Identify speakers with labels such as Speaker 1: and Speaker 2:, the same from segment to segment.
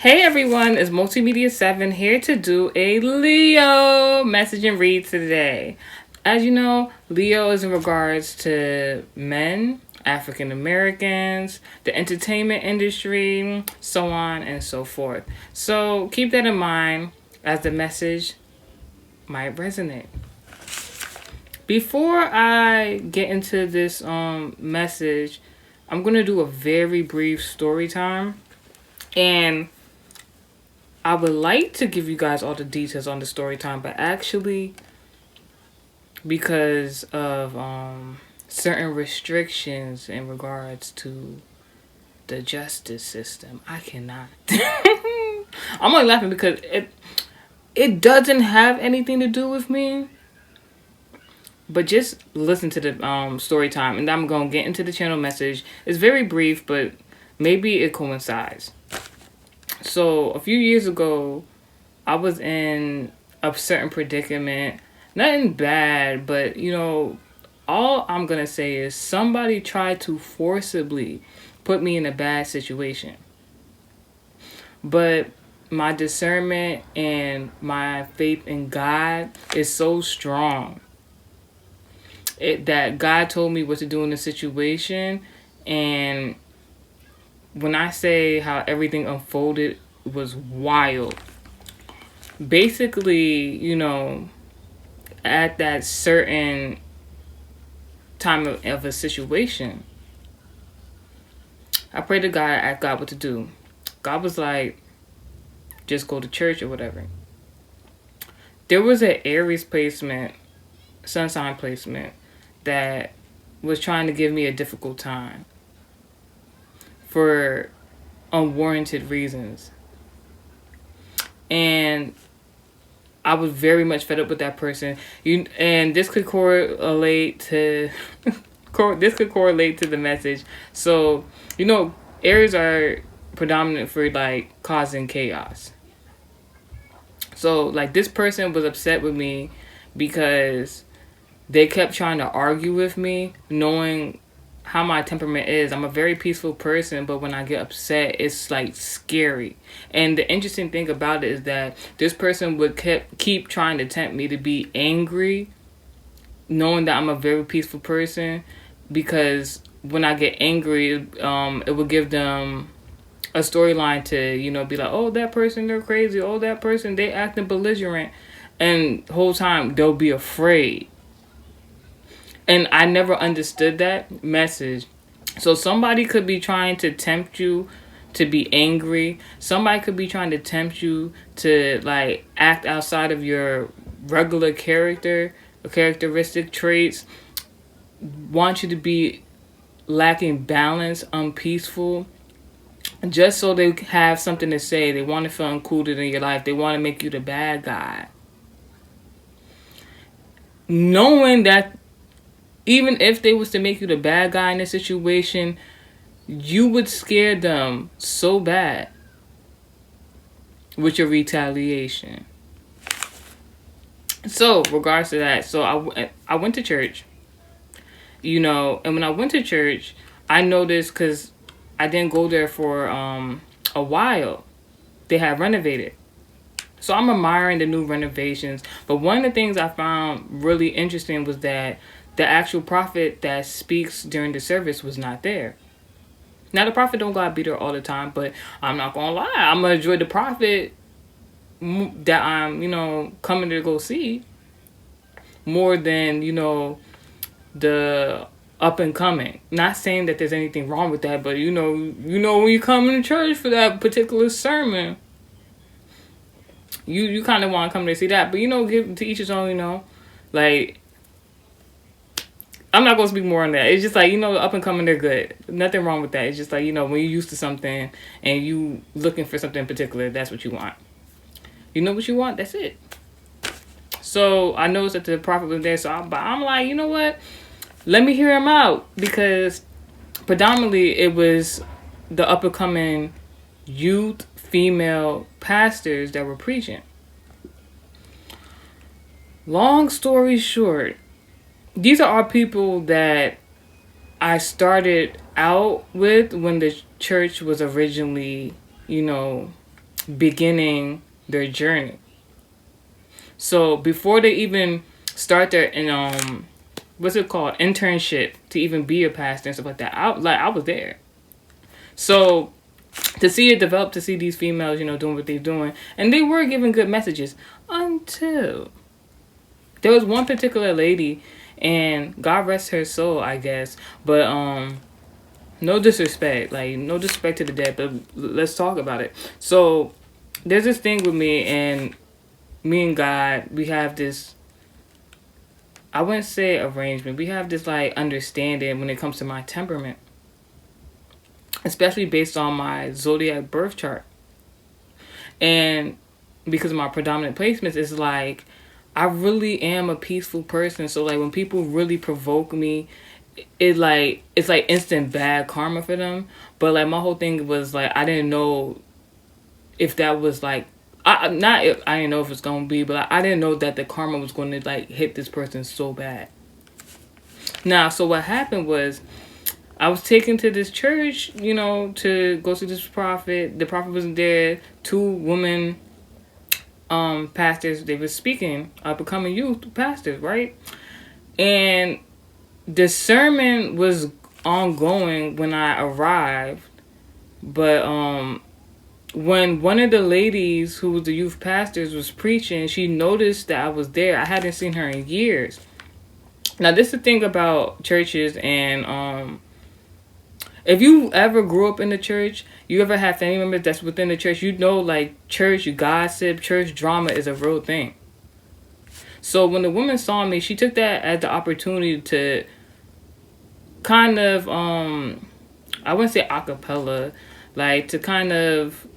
Speaker 1: Hey everyone, it's Multimedia 7 here to do a Leo message and read today. As you know, Leo is in regards to men, African Americans, the entertainment industry, so on and so forth. So keep that in mind as the message might resonate. Before I get into this message, I'm going to do a very brief story time. And I would like to give you guys all the details on the story time, but actually, because of certain restrictions in regards to the justice system, I cannot. I'm only laughing because it doesn't have anything to do with me. But just listen to the story time, and I'm gonna get into the channel message. It's very brief, but maybe it coincides. So a few years ago, I was in a certain predicament. Nothing bad, but all I'm gonna say is somebody tried to forcibly put me in a bad situation. But my discernment and my faith in God is so strong that God told me what to do in the situation. And when I say how everything unfolded was wild. Basically, at that certain time of a situation, I prayed to God, I asked God what to do. God was like, just go to church or whatever. There was an Aries placement, sun sign placement, that was trying to give me a difficult time for unwarranted reasons. And I was very much fed up with that person. And this could correlate to the message. So, Aries are predominant for like causing chaos. So, like, this person was upset with me because they kept trying to argue with me, knowing how my temperament is. I'm a very peaceful person, but when I get upset, it's like scary. And the interesting thing about it is that this person would keep trying to tempt me to be angry, knowing that I'm a very peaceful person, because when I get angry, it would give them a storyline to, be like, oh, that person, they're crazy. Oh, that person, they acting belligerent. And the whole time, they'll be afraid. And I never understood that message. So somebody could be trying to tempt you to be angry. Somebody could be trying to tempt you to like act outside of your regular characteristic traits. Want you to be lacking balance, unpeaceful. Just so they have something to say. They want to feel included in your life. They want to make you the bad guy. Knowing that even if they was to make you the bad guy in a situation, you would scare them so bad with your retaliation. So, regards to that, so I went to church, and when I went to church, I noticed, because I didn't go there for a while, they had renovated. So I'm admiring the new renovations. But one of the things I found really interesting was that the actual prophet that speaks during the service was not there. Now, the prophet don't gotta be there all the time, but I'm not gonna lie. I'm gonna enjoy the prophet that I'm, coming to go see more than, the up and coming. Not saying that there's anything wrong with that, but when you come to church for that particular sermon, you kind of want to come there to see that. But, give to each his own, like, I'm not going to speak more on that. It's just like, up and coming, they're good. Nothing wrong with that. It's just like, when you're used to something and you looking for something in particular, that's what you want. You know what you want, that's it. So I noticed that the prophet was there, so I'm like, you know what? Let me hear him out, because predominantly it was the up and coming youth female pastors that were preaching. Long story short, these are all people that I started out with when the church was originally, beginning their journey. So before they even start their what's it called, internship, to even be a pastor and stuff like that, I was there. So to see it develop, to see these females, doing what they're doing, and they were giving good messages until there was one particular lady, and God rest her soul, I guess, but no disrespect, no disrespect to the dead, but let's talk about it. So there's this thing with me and God, we have this, I wouldn't say arrangement, we have this understanding when it comes to my temperament, especially based on my Zodiac birth chart. And because of my predominant placements, it's I really am a peaceful person. So when people really provoke me, it's like instant bad karma for them. But my whole thing was I didn't know if that was I didn't know if it's gonna be, but I didn't know that the karma was going to hit this person so bad. Now, so what happened was, I was taken to this church, to go see this prophet. The prophet wasn't there. 2 women pastors, they were speaking, becoming youth pastors, right? And the sermon was ongoing when I arrived, but when one of the ladies who was the youth pastors was preaching, she noticed that I was there. I hadn't seen her in years. Now, this is the thing about churches, and if you ever grew up in the church, you ever have family members that's within the church, church gossip, church drama is a real thing. So when the woman saw me, she took that as the opportunity to kind of, I wouldn't say acapella, to kind of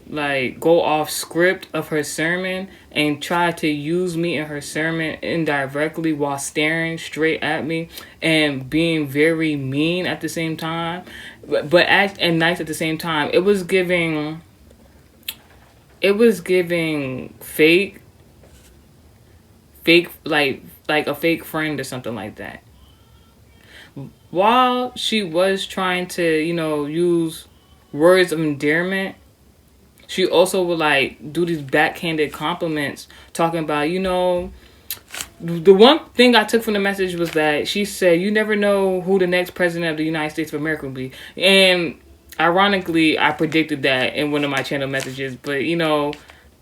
Speaker 1: go off script of her sermon and try to use me in her sermon indirectly while staring straight at me and being very mean at the same time, but and nice at the same time. It was giving fake like a fake friend or something like that. While she was trying to use words of endearment, she also would do these backhanded compliments, talking about, the one thing I took from the message was that she said, you never know who the next president of the United States of America will be. And ironically, I predicted that in one of my channel messages, but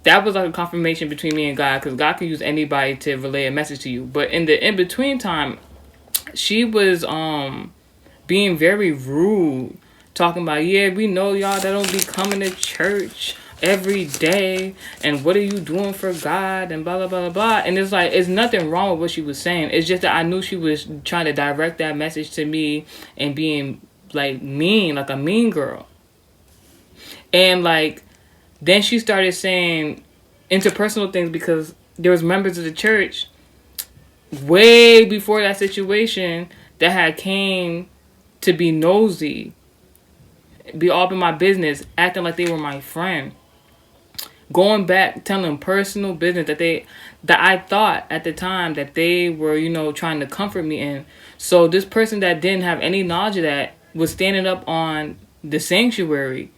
Speaker 1: that was a confirmation between me and God, because God can use anybody to relay a message to you. But in the in-between time, she was being very rude, talking about, yeah, we know y'all that don't be coming to church every day, and what are you doing for God, and blah, blah, blah, blah, blah. And it's it's nothing wrong with what she was saying. It's just that I knew she was trying to direct that message to me and being, mean, like a mean girl. And, then she started saying interpersonal things, because there was members of the church way before that situation that had came to be nosy, be all up in my business, acting like they were my friend, going back, telling personal business that I thought at the time that they were, trying to comfort me in. So this person that didn't have any knowledge of that was standing up on the sanctuary,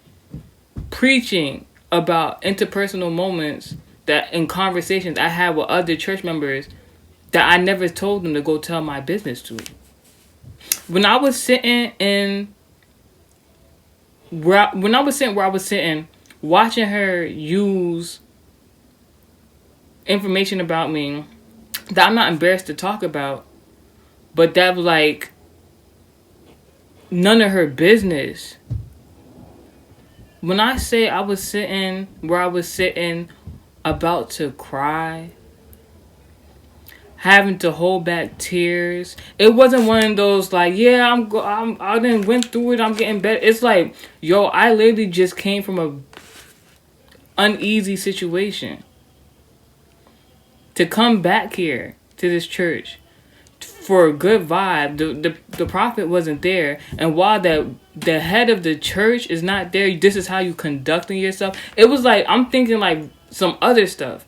Speaker 1: preaching about interpersonal moments that in conversations I had with other church members that I never told them to go tell my business to. When I was sitting where I was sitting, watching her use information about me that I'm not embarrassed to talk about, but that was none of her business. When I say I was sitting where I was sitting, about to cry, having to hold back tears. It wasn't one of those I done went through it, I'm getting better. It's yo, I literally just came from a uneasy situation to come back here to this church for a good vibe. The prophet wasn't there, and while the head of the church is not there, this is how you conducting yourself. It was I'm thinking some other stuff.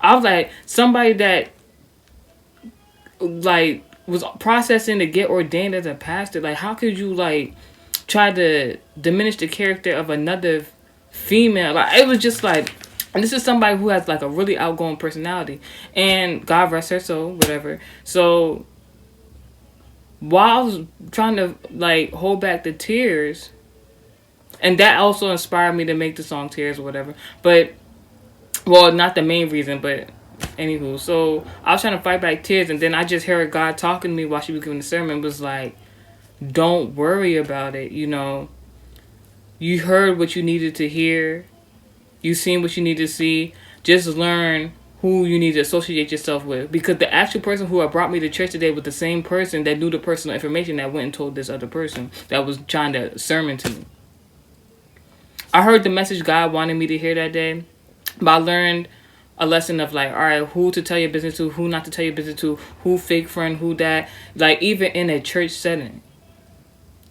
Speaker 1: I was somebody that was processing to get ordained as a pastor. How could you try to diminish the character of another female. Like, it was just like, and this is somebody who has like a really outgoing personality, and God rest her soul, whatever. So while I was trying to like hold back the tears, and that also inspired me to make the song Tears or whatever. But, well, not the main reason, but anywho. So I was trying to fight back tears, and then I just heard God talking to me while she was giving the sermon. Was like, don't worry about it. You know, you heard what you needed to hear. You seen what you need to see. Just learn who you need to associate yourself with. Because the actual person who had brought me to church today was the same person that knew the personal information that went and told this other person that was trying to sermon to me. I heard the message God wanted me to hear that day. But I learned a lesson of like, all right, who to tell your business to, who not to tell your business to, who fake friend, who that. Like, even in a church setting.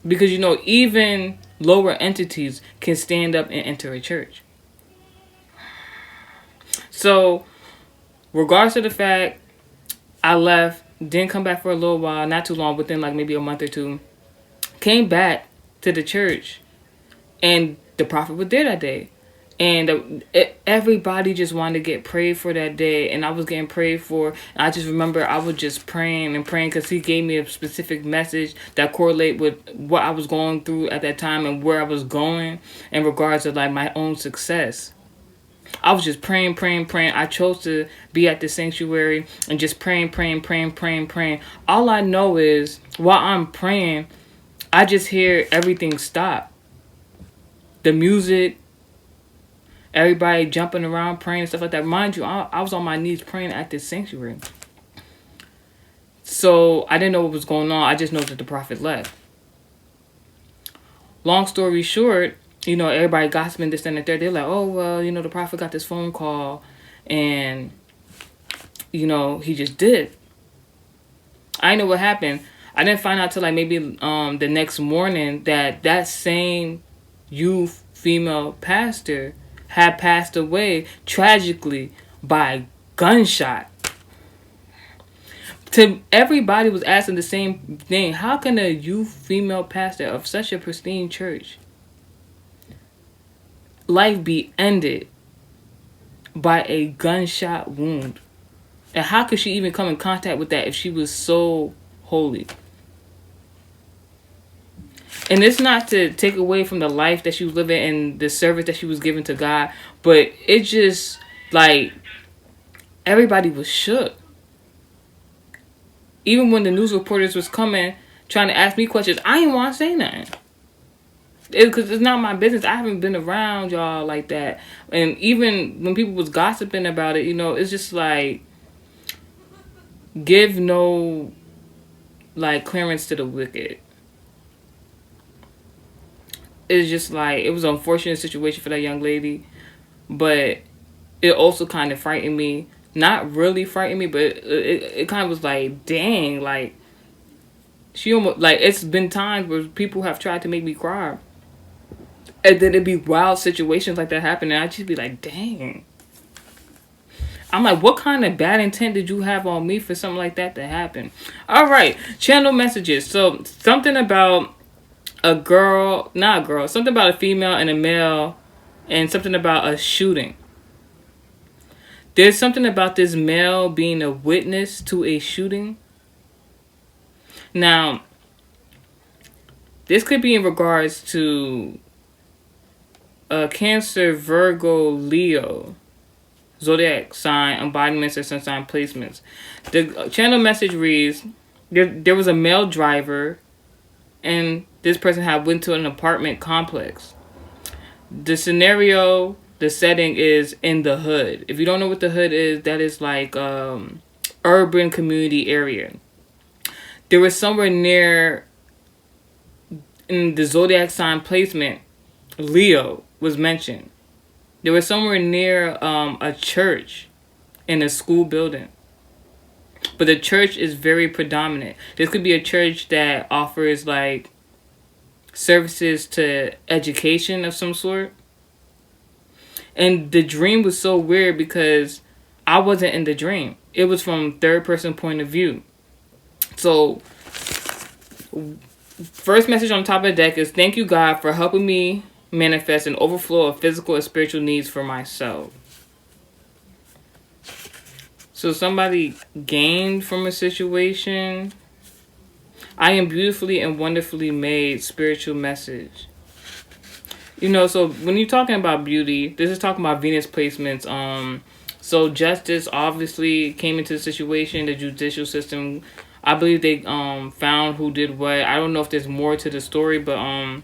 Speaker 1: Because, you know, even lower entities can stand up and enter a church. So, regardless of the fact, I left, didn't come back for a little while, not too long, within like maybe a month or two. Came back to the church, and the prophet was there that day. And everybody just wanted to get prayed for that day. And I was getting prayed for. And I just remember I was just praying and praying because he gave me a specific message that correlate with what I was going through at that time and where I was going in regards to like my own success. I was just praying. I chose to be at the sanctuary and just praying. All I know is while I'm praying, I just hear everything stop. The music, everybody jumping around, praying and stuff like that. Mind you, I was on my knees praying at this sanctuary. So I didn't know what was going on. I just know that the prophet left. Long story short, you know, everybody gossiping this and that. They're like, oh, well, you know, the prophet got this phone call and, you know, he just did. I didn't know what happened. I didn't find out till like maybe the next morning that same youth female pastor had passed away tragically by gunshot. To everybody was asking the same thing. How can a youth female pastor of such a pristine church life be ended by a gunshot wound? And how could she even come in contact with that if she was so holy? And it's not to take away from the life that she was living and the service that she was giving to God, but it just, like, everybody was shook. Even when the news reporters was coming, trying to ask me questions, I didn't want to say nothing. Because it's not my business. I haven't been around y'all like that. And even when people was gossiping about it, you know, it's just like, give no, like, clearance to the wicked. It's just like, it was an unfortunate situation for that young lady. But it also kind of frightened me. Not really frightened me, but it kind of was like, dang, like, she almost, like, it's been times where people have tried to make me cry. And then it'd be wild situations like that happen, and I'd just be like, dang. I'm like, what kind of bad intent did you have on me for something like that to happen? All right, channel messages. So, something about a girl, not a girl, something about a female and a male, and something about a shooting. There's something about this male being a witness to a shooting. Now, this could be in regards to Cancer, Virgo, Leo, Zodiac sign, embodiments, or sun sign placements. The channel message reads, there was a male driver, and this person had went to an apartment complex. The scenario, the setting is in the hood. If you don't know what the hood is, that is like urban community area. There was somewhere near, in the Zodiac sign placement, Leo was mentioned. There was somewhere near a church in a school building. But the church is very predominant. This could be a church that offers like services to education of some sort. And the dream was so weird because I wasn't in the dream. It was from third person point of view. So, first message on top of the deck is, thank you, God, for helping me manifest an overflow of physical and spiritual needs for myself. So somebody gained from a situation. I am beautifully and wonderfully made, spiritual message. So when you're talking about beauty, this is talking about Venus placements. So justice obviously came into the situation, the judicial system. I believe they found who did what. I don't know if there's more to the story, but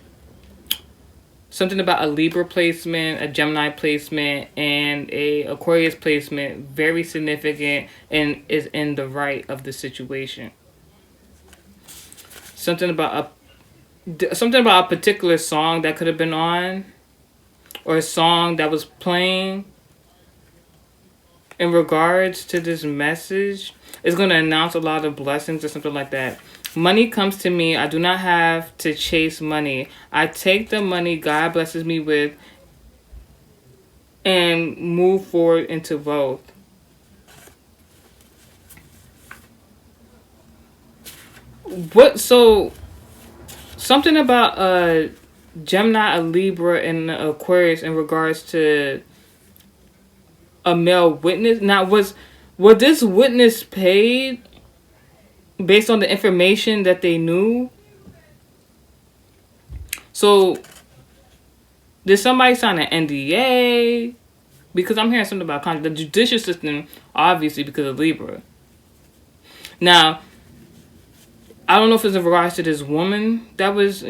Speaker 1: something about a Libra placement, a Gemini placement, and a Aquarius placement, very significant and is in the right of the situation. Something about a particular song that could have been on, or a song that was playing in regards to this message is going to announce a lot of blessings or something like that. Money comes to me. I do not have to chase money. I take the money God blesses me with and move forward into wealth. So something about a Gemini, a Libra, and an Aquarius in regards to a male witness. Now, was this witness paid based on the information that they knew? So, did somebody sign an NDA? Because I'm hearing something about the judicial system, obviously, because of Libra. Now, I don't know if it's in regards to this woman that was,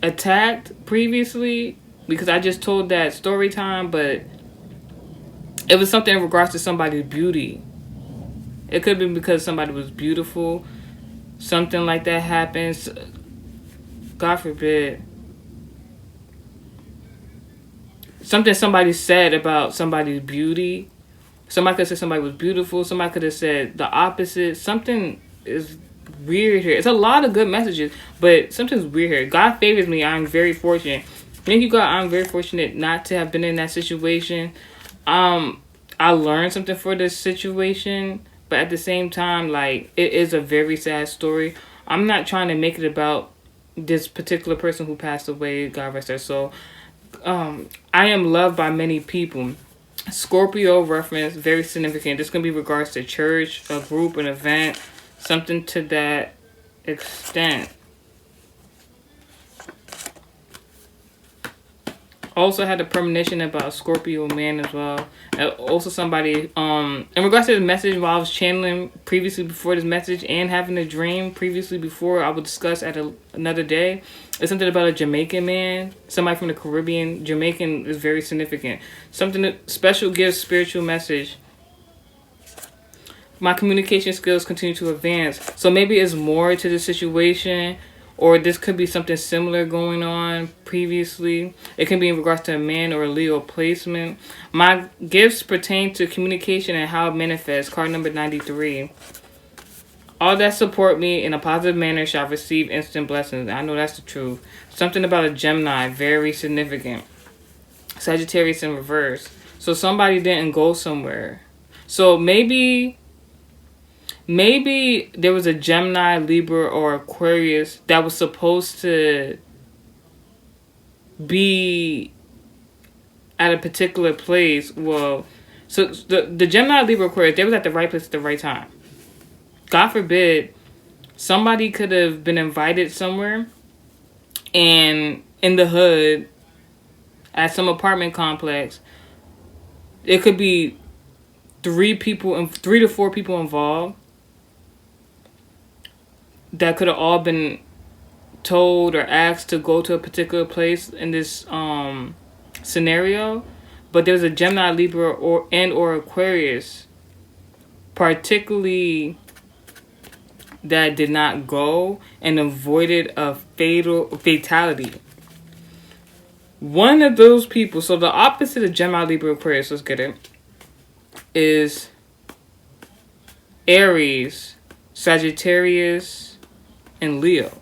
Speaker 1: attacked previously, because I just told that story time, but it was something in regards to somebody's beauty. It could have been because somebody was beautiful. Something like that happens. God forbid. Something somebody said about somebody's beauty. Somebody could have said somebody was beautiful. Somebody could have said the opposite. Something is weird here. It's a lot of good messages, but something's weird here. God favors me. I'm very fortunate. Thank you, God. I'm very fortunate not to have been in that situation. I learned something for this situation, but at the same time, like, it is a very sad story. I'm not trying to make it about this particular person who passed away. God rest their soul. I am loved by many people. Scorpio reference, very significant. This can be regards to church, a group, an event, something to that extent. Also had a premonition about Scorpio man as well. Also somebody, in regards to the message, while I was channeling previously before this message and having a dream previously before, I will discuss at another day. It's something about a Jamaican man, somebody from the Caribbean. Jamaican is very significant. Something that special gives spiritual message. My communication skills continue to advance. So maybe it's more to the situation, or this could be something similar going on previously. It can be in regards to a man or a Leo placement. My gifts pertain to communication and how it manifests. Card number 93. All that support me in a positive manner shall receive instant blessings. I know that's the truth. Something about a Gemini, very significant. Sagittarius in reverse. So somebody didn't go somewhere. So maybe there was a Gemini, Libra, or Aquarius that was supposed to be at a particular place. Well, so the Gemini, Libra, Aquarius, they was at the right place at the right time. God forbid, somebody could have been invited somewhere and in the hood at some apartment complex. It could be 3 to 4 people involved that could have all been told or asked to go to a particular place in this scenario. But there was a Gemini, Libra, or Aquarius, particularly, that did not go and avoided a fatality. One of those people, so the opposite of Gemini, Libra, Aquarius, let's get it, is Aries, Sagittarius, and Leo.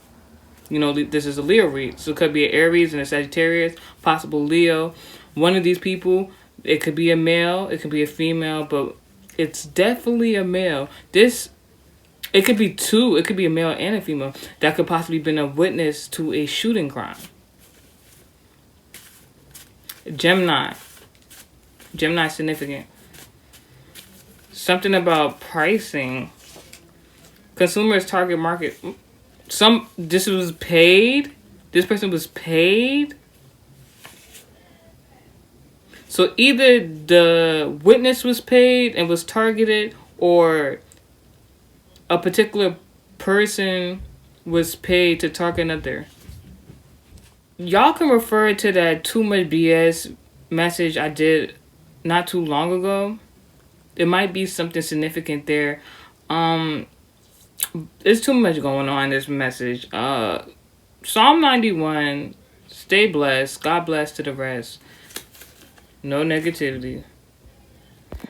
Speaker 1: This is a Leo read, so it could be an Aries and a Sagittarius, possible Leo. One of these people, it could be a male, it could be a female, but it's definitely a male. It could be 2, it could be a male and a female that could possibly been a witness to a shooting crime. Gemini. Gemini significant. Something about pricing. Consumers target market. This was paid. This person was paid. So either the witness was paid and was targeted, or a particular person was paid to target another. Y'all can refer to that too much BS message I did not too long ago. It might be something significant there. There's too much going on in this message. Psalm 91, stay blessed. God bless to the rest. No negativity.